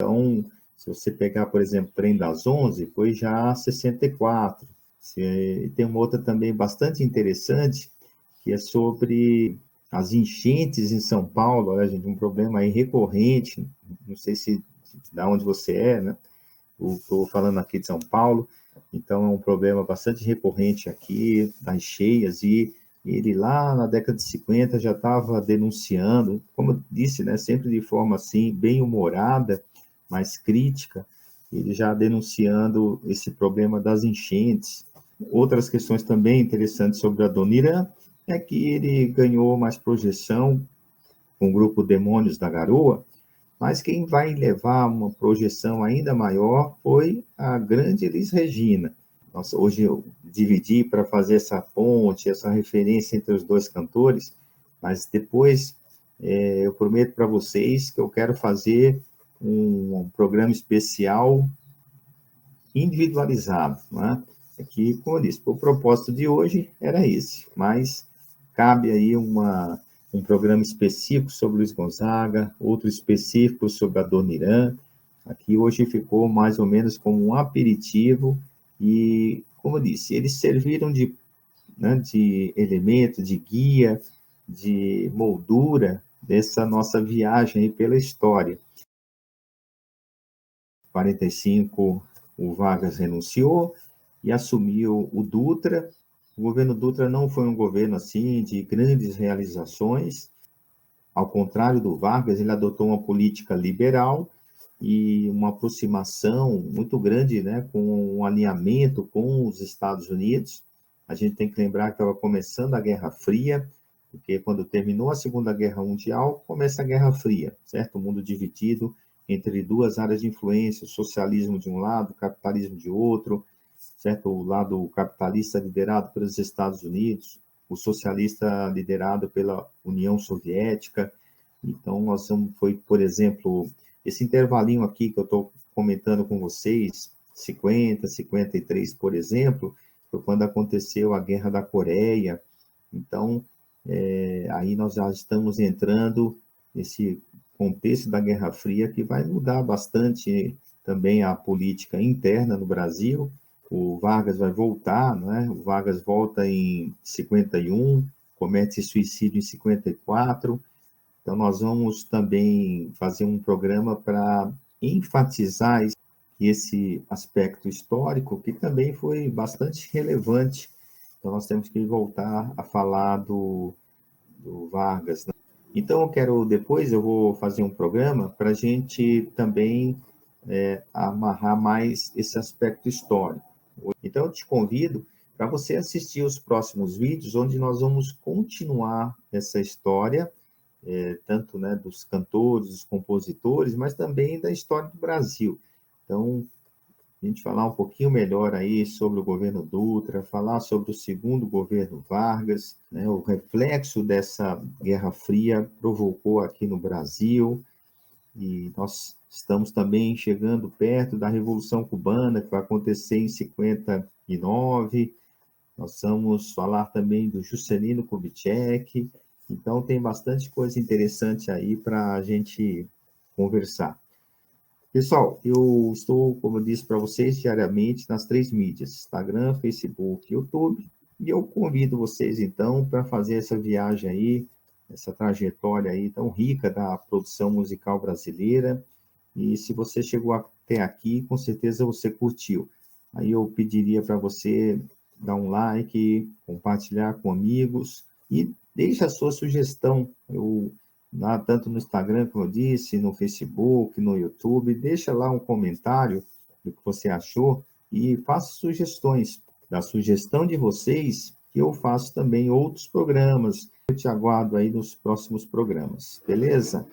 Então, se você pegar, por exemplo, Trem das 11, foi já 64. Tem uma outra também bastante interessante, que é sobre as enchentes em São Paulo. Olha, gente, um problema aí recorrente, não sei se da onde você é, né? Estou falando aqui de São Paulo, então é um problema bastante recorrente aqui, das cheias, e ele lá na década de 50 já estava denunciando, como eu disse, né, sempre de forma assim, bem humorada, mais crítica, ele já denunciando esse problema das enchentes. Outras questões também interessantes sobre a Dona Irã é que ele ganhou mais projeção com o grupo Demônios da Garoa, mas quem vai levar uma projeção ainda maior foi a grande Elis Regina. Nossa, hoje eu dividi para fazer essa ponte, essa referência entre os dois cantores, mas depois eu prometo para vocês que eu quero fazer um programa especial individualizado, não é? Aqui, como eu disse, o propósito de hoje era esse, mas cabe aí um programa específico sobre Luiz Gonzaga, outro específico sobre a Dona Irã. Aqui hoje ficou mais ou menos como um aperitivo e, como eu disse, eles serviram de elemento, de guia, de moldura dessa nossa viagem aí pela história. Em 45, o Vargas renunciou e assumiu o Dutra. O governo Dutra não foi um governo assim de grandes realizações. Ao contrário do Vargas, ele adotou uma política liberal e uma aproximação muito grande, né, com um alinhamento com os Estados Unidos. A gente tem que lembrar que estava começando a Guerra Fria, porque quando terminou a Segunda Guerra Mundial, começa a Guerra Fria, certo? O mundo dividido entre duas áreas de influência, o socialismo de um lado, o capitalismo de outro, certo? O lado capitalista liderado pelos Estados Unidos, o socialista liderado pela União Soviética. Então, foi, por exemplo, esse intervalinho aqui que eu estou comentando com vocês, 50, 53, por exemplo, foi quando aconteceu a Guerra da Coreia. Então, aí nós já estamos entrando nesse contexto da Guerra Fria, que vai mudar bastante também a política interna no Brasil. O Vargas vai voltar, né? O Vargas volta em 51, comete suicídio em 54. Então, nós vamos também fazer um programa para enfatizar esse aspecto histórico, que também foi bastante relevante. Então, nós temos que voltar a falar do Vargas, né? Então, depois eu vou fazer um programa para a gente também amarrar mais esse aspecto histórico. Então, eu te convido para você assistir os próximos vídeos, onde nós vamos continuar essa história, tanto, né, dos cantores, dos compositores, mas também da história do Brasil. Então, a gente falar um pouquinho melhor aí sobre o governo Dutra, falar sobre o segundo governo Vargas, né, o reflexo dessa Guerra Fria provocou aqui no Brasil, e nós estamos também chegando perto da Revolução Cubana, que vai acontecer em 59. Nós vamos falar também do Juscelino Kubitschek. Então, tem bastante coisa interessante aí para a gente conversar. Pessoal, eu estou, como eu disse para vocês, diariamente nas 3 mídias, Instagram, Facebook, YouTube, e eu convido vocês, então, para fazer essa viagem aí, essa trajetória aí tão rica da produção musical brasileira. E se você chegou até aqui, com certeza você curtiu. Aí eu pediria para você dar um like, compartilhar com amigos e deixe a sua sugestão. Tanto no Instagram, como eu disse, no Facebook, no YouTube, deixa lá um comentário do que você achou e faça sugestões. Da sugestão de vocês, que eu faço também outros programas. Eu te aguardo aí nos próximos programas, beleza?